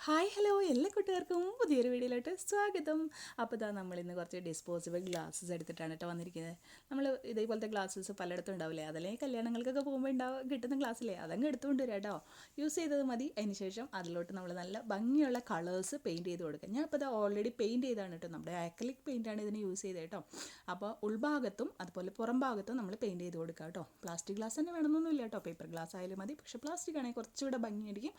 Hi hello എല്ലാ കൂട്ടുകാർക്കും പുതിയൊരു വീഡിയോയിലോട്ട് സ്വാഗതം. അപ്പോൾ ഇതാ നമ്മളിന്ന് കുറച്ച് ഡിസ്പോസിബിൾ ഗ്ലാസ്സസ് എടുത്തിട്ടാണ് കേട്ടോ വന്നിരിക്കുന്നത്. നമ്മൾ ഇതേപോലത്തെ ഗ്ലാസ്സസ് പലയിടത്തും ഉണ്ടാവില്ലേ, അതല്ലെങ്കിൽ കല്യാണങ്ങൾക്കൊക്കെ പോകുമ്പോൾ കിട്ടുന്ന ഗ്ലാസ്സില്ലേ, അതങ്ങ് എടുത്തുകൊണ്ട് വരാം കേട്ടോ. യൂസ് ചെയ്തത് മതി. അതിന് ശേഷം അതിലോട്ട് നമ്മൾ നല്ല ഭംഗിയുള്ള കളേഴ്സ് പെയിൻറ്റ് ചെയ്ത് കൊടുക്കുക. ഞാൻ ഇപ്പോൾ ഇത് ഓൾറെഡി പെയിൻറ്റ് ചെയ്താണ് കേട്ടോ, നമ്മുടെ ആക്രിലിക് പെയിൻറ്റാണ് ഇതിന് യൂസ് ചെയ്തത് കേട്ടോ. അപ്പോൾ ഉൾഭാഗത്തും അതുപോലെ പുറം ഭാഗത്തും നമ്മൾ പെയിൻറ്റ് ചെയ്ത് കൊടുക്കുക കേട്ടോ. പ്ലാസ്റ്റിക് ഗ്ലാസ് തന്നെ വേണമെന്നൊന്നുമില്ല കേട്ടോ, പേപ്പർ ഗ്ലാസ് ആയാലും മതി. പക്ഷേ പ്ലാസ്റ്റിക് ആണെങ്കിൽ കുറച്ചുകൂടെ ഭംഗിയായിരിക്കും,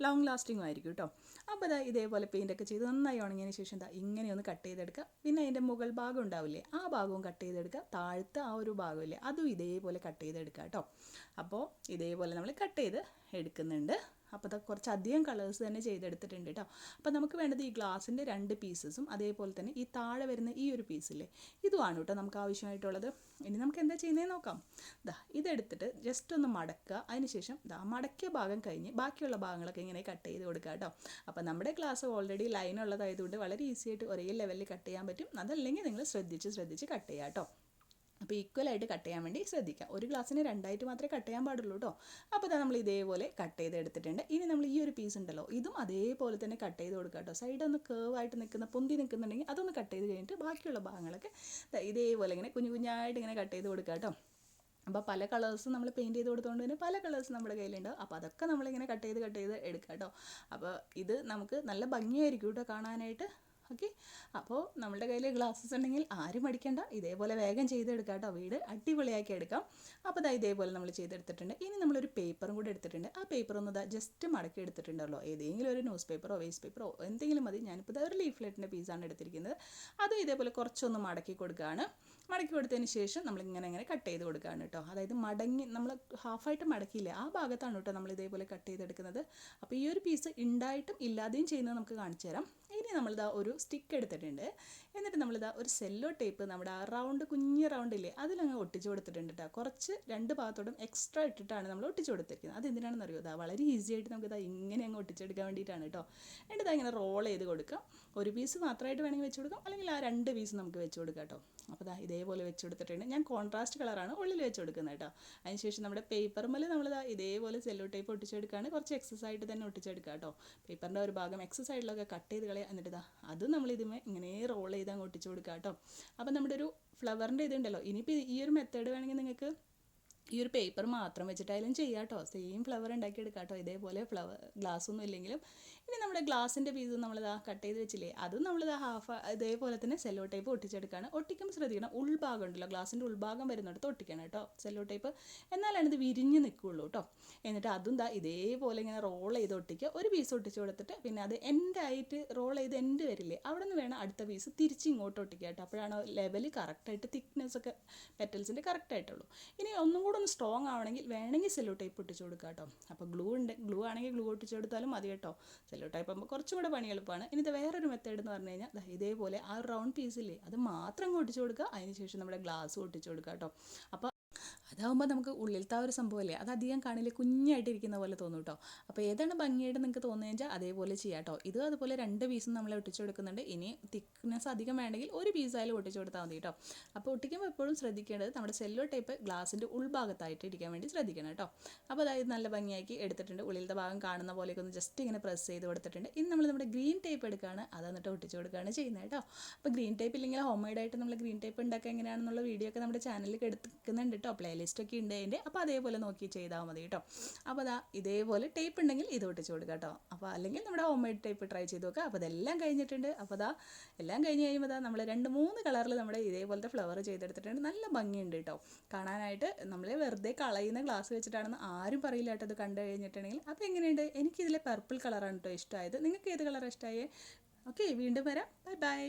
ലോങ് ലാസ്റ്റിംഗും ആയിരിക്കും കേട്ടോ. അപ്പോൾ ഇതാ ഇതേപോലെ പെയിൻ്റൊക്കെ ചെയ്ത് നന്നായി ഉണങ്ങിയതിന് ശേഷം ഇതാ ഇങ്ങനെയൊന്ന് കട്ട് ചെയ്തെടുക്കുക. പിന്നെ അതിൻ്റെ മുകൾ ഭാഗം ഉണ്ടാവില്ലേ, ആ ഭാഗവും കട്ട് ചെയ്തെടുക്കുക. താഴത്തെ ആ ഒരു ഭാഗമില്ലേ, അതും ഇതേപോലെ കട്ട് ചെയ്തെടുക്കുക കേട്ടോ. അപ്പോൾ ഇതേപോലെ നമ്മൾ കട്ട് ചെയ്ത് എടുക്കുന്നുണ്ട്. അപ്പോൾ അത് കുറച്ചധികം കളേഴ്സ് തന്നെ ചെയ്തെടുത്തിട്ടുണ്ട് കേട്ടോ. അപ്പോൾ നമുക്ക് വേണ്ടത് ഈ ഗ്ലാസിൻ്റെ 2 പീസസും അതേപോലെ തന്നെ ഈ താഴെ വരുന്ന ഈ ഒരു പീസില്ലേ, ഇതുമാണ് കേട്ടോ നമുക്ക് ആവശ്യമായിട്ടുള്ളത്. ഇനി നമുക്ക് എന്താ ചെയ്യുന്നതെന്ന് നോക്കാം. ഇതെടുത്തിട്ട് ജസ്റ്റ് ഒന്ന് മടക്കുക. അതിനുശേഷം മടക്കിയ ഭാഗം കഴിഞ്ഞ് ബാക്കിയുള്ള ഭാഗങ്ങളൊക്കെ ഇങ്ങനെ കട്ട് ചെയ്ത് കൊടുക്കുക കേട്ടോ. അപ്പോൾ നമ്മുടെ ഗ്ലാസ് ഓൾറെഡി ലൈൻ ഉള്ളതായതുകൊണ്ട് വളരെ ഈസി ആയിട്ട് ഒരേ ലെവലിൽ കട്ട് ചെയ്യാൻ പറ്റും. അതല്ലെങ്കിൽ നിങ്ങൾ ശ്രദ്ധിച്ച് കട്ട് ചെയ്യുക കേട്ടോ. അപ്പോൾ ഈക്വലായിട്ട് കട്ട് ചെയ്യാൻ വേണ്ടി ശ്രദ്ധിക്കാം. ഒരു ഗ്ലാസ്സിന് 2ആയിട്ട് മാത്രമേ കട്ട് ചെയ്യാൻ പാടുള്ളൂ കേട്ടോ. അപ്പോൾ നമ്മൾ ഇതേപോലെ കട്ട് ചെയ്ത് എടുത്തിട്ടുണ്ട്. ഇനി നമ്മൾ ഈ ഒരു പീസ് ഉണ്ടല്ലോ, ഇതും അതേപോലെ തന്നെ കട്ട് ചെയ്ത് കൊടുക്കുക കേട്ടോ. സൈഡൊന്ന് കേവായിട്ട് നിൽക്കുന്ന പൊന്തി നിൽക്കുന്നുണ്ടെങ്കിൽ അതൊന്ന് കട്ട് ചെയ്ത് കഴിഞ്ഞിട്ട് ബാക്കിയുള്ള ഭാഗങ്ങളൊക്കെ ഇതേപോലെ ഇങ്ങനെ കുഞ്ഞായിട്ട് ഇങ്ങനെ കട്ട് ചെയ്ത് കൊടുക്കുക കേട്ടോ. അപ്പോൾ പല കളേഴ്സും നമ്മൾ പെയിൻറ്റ് ചെയ്ത് കൊടുത്തുകൊണ്ട് തന്നെ പല കളേഴ്സ് നമ്മുടെ കയ്യിലുണ്ടാവും. അപ്പോൾ അതൊക്കെ നമ്മളിങ്ങനെ കട്ട് ചെയ്ത് എടുക്കുക കേട്ടോ. അപ്പോൾ ഇത് നമുക്ക് നല്ല ഭംഗിയായിരിക്കും കേട്ടോ കാണാനായിട്ട്. ഓക്കെ, അപ്പോൾ നമ്മുടെ കയ്യിൽ ഗ്ലാസ്സസ് ഉണ്ടെങ്കിൽ ആരും മടിക്കണ്ട, ഇതേപോലെ വേഗം ചെയ്തെടുക്കാം കേട്ടോ. വീട് അടിപൊളിയാക്കി എടുക്കാം. അപ്പോൾ ഇതേപോലെ നമ്മൾ ചെയ്തെടുത്തിട്ടുണ്ട്. ഇനി നമ്മളൊരു പേപ്പറും കൂടി എടുത്തിട്ടുണ്ട്. ആ പേപ്പർ ഒന്ന് ജസ്റ്റ് മടക്കി എടുത്തിട്ടുണ്ടല്ലോ, ഏതെങ്കിലും ഒരു ന്യൂസ് പേപ്പറോ വേസ്റ്റ് പേപ്പറോ എന്തെങ്കിലും മതി. ഞാനിപ്പോൾ ഒരു ലീഫ്ലെറ്റിൻ്റെ പീസാണ് എടുത്തിരിക്കുന്നത്. അതും ഇതേപോലെ കുറച്ചൊന്ന് മടക്കി കൊടുക്കുകയാണ്. മടക്കി കൊടുത്തതിന് ശേഷം നമ്മളിങ്ങനെ കട്ട് ചെയ്ത് കൊടുക്കുകയാണ് കേട്ടോ. അതായത് മടങ്ങി നമ്മൾ ഹാഫായിട്ട് മടക്കിയില്ലേ, ആ ഭാഗത്താണ് കേട്ടോ നമ്മൾ ഇതേപോലെ കട്ട് ചെയ്തെടുക്കുന്നത്. അപ്പോൾ ഈ ഒരു പീസ് ഉണ്ടായിട്ടും ഇല്ലാതെയും ചെയ്യുന്നത് നമുക്ക് കാണിച്ചു തരാം. ഇനി നമ്മളിതാ ഒരു സ്റ്റിക്ക് എടുത്തിട്ടുണ്ട്. എന്നിട്ട് നമ്മളിതാ ഒരു സെല്ലോ ടേപ്പ് നമ്മുടെ ആ റൗണ്ട് കുഞ്ഞ് റൗണ്ട് ഇല്ലേ, അതിലങ്ങ് ഒട്ടിച്ച് കൊടുത്തിട്ടുണ്ട് കേട്ടോ. കുറച്ച് 2 ഭാഗത്തോടും എക്സ്ട്രാ ഇട്ടിട്ടാണ് നമ്മൾ ഒട്ടിച്ച് കൊടുത്തിരിക്കുന്നത്. അതെന്തിനാണെന്ന് അറിയോ, വളരെ ഈസി ആയിട്ട് നമുക്കിതാ ഇങ്ങനെ അങ്ങ് ഒട്ടിച്ചെടുക്കാൻ വേണ്ടിയിട്ടാണ് കേട്ടോ. എന്നിട്ട് ഇങ്ങനെ റോൾ ചെയ്ത് കൊടുക്കാം. ഒരു പീസ് മാത്രമായിട്ട് വേണമെങ്കിൽ വെച്ച് കൊടുക്കാം, അല്ലെങ്കിൽ ആ 2 പീസ് നമുക്ക് വെച്ച് കൊടുക്കാം കേട്ടോ. അപ്പോൾ ഇതേപോലെ വെച്ച് കൊടുത്തിട്ടുണ്ട്. ഞാൻ കോൺട്രാസ്റ്റ് കളറാണ് ഉള്ളിൽ വെച്ച് കൊടുക്കുന്നത് കേട്ടോ. അതിനുശേഷം നമ്മുടെ പേപ്പറുമ്മൽ നമ്മളിതാ ഇതേപോലെ സെല്ലോ ടേപ്പ് ഒട്ടിച്ചെടുക്കുകയാണ്. കുറച്ച് എക്സസ് ആയിട്ട് തന്നെ ഒട്ടിച്ചെടുക്കുക കേട്ടോ. പേപ്പറിൻ്റെ ഒരു ഭാഗം എക്സസ് ആയിട്ടുള്ളതൊക്കെ കട്ട് ചെയ്ത് കളയുക. എന്നിട്ട് അത് നമ്മളിതുമേ ഇങ്ങനെ റോൾ ചെയ്ത് അങ്ങ് ഒട്ടിച്ച് കൊടുക്കുക കേട്ടോ. അപ്പോൾ നമ്മുടെ ഒരു ഫ്ലവറിൻ്റെ ഇതുണ്ടല്ലോ, ഇനിയിപ്പോൾ ഈ ഒരു മെത്തേഡ് വേണമെങ്കിൽ നിങ്ങൾക്ക് ഈ ഒരു പേപ്പർ മാത്രം വെച്ചിട്ടായാലും ചെയ്യാം കേട്ടോ. സെയിം ഫ്ലവർ ഉണ്ടാക്കിയെടുക്കാം കേട്ടോ. ഇതേപോലെ ഗ്ലാസ്സൊന്നും ഇല്ലെങ്കിലും. ഇനി നമ്മുടെ ഗ്ലാസിൻ്റെ പീസ് നമ്മളിതാ കട്ട് ചെയ്ത് വെച്ചില്ലേ, അതും നമ്മളിതാ ഇതേപോലെ തന്നെ സെല്ലോ ടേപ്പ് ഒട്ടിച്ചെടുക്കുകയാണ്. ഒട്ടിക്കുമ്പോൾ ശ്രദ്ധിക്കണം, ഉൾഭാഗം ഉണ്ടല്ലോ, ഗ്ലാസിൻ്റെ ഉൾഭാഗം വരുന്നിടത്ത് ഒട്ടിക്കണം കേട്ടോ സെല്ലോ ടേപ്പ്. എന്നാലാണ് ഇത് വിരിഞ്ഞ് നിൽക്കുകയുള്ളൂ കേട്ടോ. എന്നിട്ട് അതും ഇതേപോലെ ഇങ്ങനെ റോൾ ചെയ്ത് ഒട്ടിക്കുക. ഒരു പീസ് ഒട്ടിച്ച് കൊടുത്തിട്ട് പിന്നെ അത് എൻഡായിട്ട് റോൾ ചെയ്ത് എൻഡ് വരില്ലേ, അവിടെ നിന്ന് വേണം അടുത്ത പീസ് തിരിച്ച് ഇങ്ങോട്ട് ഒട്ടിക്കുക കേട്ടോ. അപ്പോഴാണ് ലെവൽ കറക്റ്റായിട്ട് തിക്നെസ് ഒക്കെ പെറ്റൽസിൻ്റെ കറക്റ്റായിട്ടുള്ളൂ. ഇനി ഒന്നും കൂടെ ഒന്ന് സ്ട്രോങ് ആവണമെങ്കിൽ വേണമെങ്കിൽ സെല്ലോ ടേപ്പ് ഒട്ടിച്ച് കൊടുക്കുക കേട്ടോ. അപ്പോൾ ഗ്ലൂ ആണെങ്കിൽ ഗ്ലൂ ഒട്ടിച്ച് കൊടുത്താലും മതി കേട്ടോ. സെല്ലോ ടേപ്പ് ആകുമ്പോൾ കുറച്ചും കൂടെ പണി എളുപ്പമാണ്. ഇനി ഇത് വേറൊരു മെത്തേഡ് എന്ന് പറഞ്ഞു കഴിഞ്ഞാൽ ഇതേപോലെ ആ റൗണ്ട് പീസില്ലേ, അത് മാത്രം ഒട്ടിച്ച് കൊടുക്കുക. അതിനുശേഷം നമ്മുടെ ഗ്ലാസ് ഒട്ടിച്ച് കൊടുക്കുക കേട്ടോ. അപ്പോൾ അതാകുമ്പോൾ നമുക്ക് ഉള്ളിലത്തെ ആ ഒരു സംഭവമല്ലേ, അത് അധികം കാണില്ലേ, കുഞ്ഞായിട്ടിരിക്കുന്ന പോലെ തോന്നും കേട്ടോ. അപ്പോൾ ഏതാണ് ഭംഗിയായിട്ട് നിങ്ങൾക്ക് തോന്നുന്നത് വെച്ചാൽ അതേപോലെ ചെയ്യാം കേട്ടോ. ഇത് അതുപോലെ 2 പീസും നമ്മൾ ഒട്ടിച്ച് കൊടുക്കുന്നുണ്ട്. ഇനി തിക്നെസ് അധികം വേണമെങ്കിൽ ഒരു പീസായാലും ഒട്ടിച്ച് കൊടുത്താൽ മതി കേട്ടോ. അപ്പോൾ ഒട്ടിക്കുമ്പോൾ എപ്പോഴും ശ്രദ്ധിക്കേണ്ടത് നമ്മുടെ സെല്ലോ ടേപ്പ് ഗ്ലാസിൻ്റെ ഉൾഭാഗത്തായിട്ട് ഇരിക്കാൻ വേണ്ടി ശ്രദ്ധിക്കണം കേട്ടോ. അപ്പോൾ അതായത് നല്ല ഭംഗിയാക്കി എടുത്തിട്ടുണ്ട്. ഉള്ളിലത്തെ ഭാഗം കാണുന്ന പോലെയൊക്കെ ഒന്ന് ജസ്റ്റ് ഇങ്ങനെ പ്രസ് ചെയ്ത് കൊടുത്തിട്ടുണ്ട്. ഇനി നമ്മൾ നമ്മുടെ ഗ്രീൻ ടേപ്പ് എടുക്കുകയാണ്, അത് എന്നിട്ട് ഒട്ടിച്ച് കൊടുക്കുകയാണ് ചെയ്യുന്നത് കേട്ടോ. അപ്പോൾ ഗ്രീൻ ടേപ്പ് ഇല്ലെങ്കിൽ ഹോം മെയ്ഡായിട്ട് നമ്മൾ ഗ്രീൻ ടേപ്പ് ഉണ്ടാക്കുക എങ്ങനെയാണെന്നുള്ള വീഡിയോ ഒക്കെ നമ്മുടെ ചാനലിൽ എടുക്കുന്നുണ്ട് കേട്ടോ. പ്ലേലിസ്റ്റൊക്കെ ഉണ്ട് അതിൻ്റെ. അപ്പോൾ അതേപോലെ നോക്കി ചെയ്താൽ മതി കേട്ടോ. അപ്പോൾ ഇതേപോലെ ടേപ്പ് ഉണ്ടെങ്കിൽ ഇത് ഒട്ടിച്ച് കൊടുക്കുക കേട്ടോ. അപ്പോൾ അല്ലെങ്കിൽ നമ്മുടെ ഹോം മെയ്ഡ് ടേപ്പ് ട്രൈ ചെയ്ത് നോക്കുക. അപ്പോൾ അതെല്ലാം കഴിഞ്ഞിട്ടുണ്ട്. അപ്പോൾ എല്ലാം കഴിഞ്ഞ് കഴിയുമ്പോൾ നമ്മൾ 2-3 കളറിൽ നമ്മുടെ ഇതേപോലത്തെ ഫ്ലവർ ചെയ്തെടുത്തിട്ടുണ്ട്. നല്ല ഭംഗിയുണ്ട് കേട്ടോ കാണാനായിട്ട്. നമ്മൾ വെറുതെ കളയുന്ന ഗ്ലാസ് വെച്ചിട്ടാണെന്ന് ആരും പറയില്ല കേട്ടോ. അത് കണ്ടു കഴിഞ്ഞിട്ടുണ്ടെങ്കിൽ അപ്പോൾ എങ്ങനെയുണ്ട്, എനിക്കിതിലെ പർപ്പിൾ കളറാണ് കേട്ടോ ഇഷ്ടമായത്. നിങ്ങൾക്ക് ഏത് കളറാണ് ഇഷ്ടമായേ? ഓക്കെ, വീണ്ടും വരാം. Bye bye.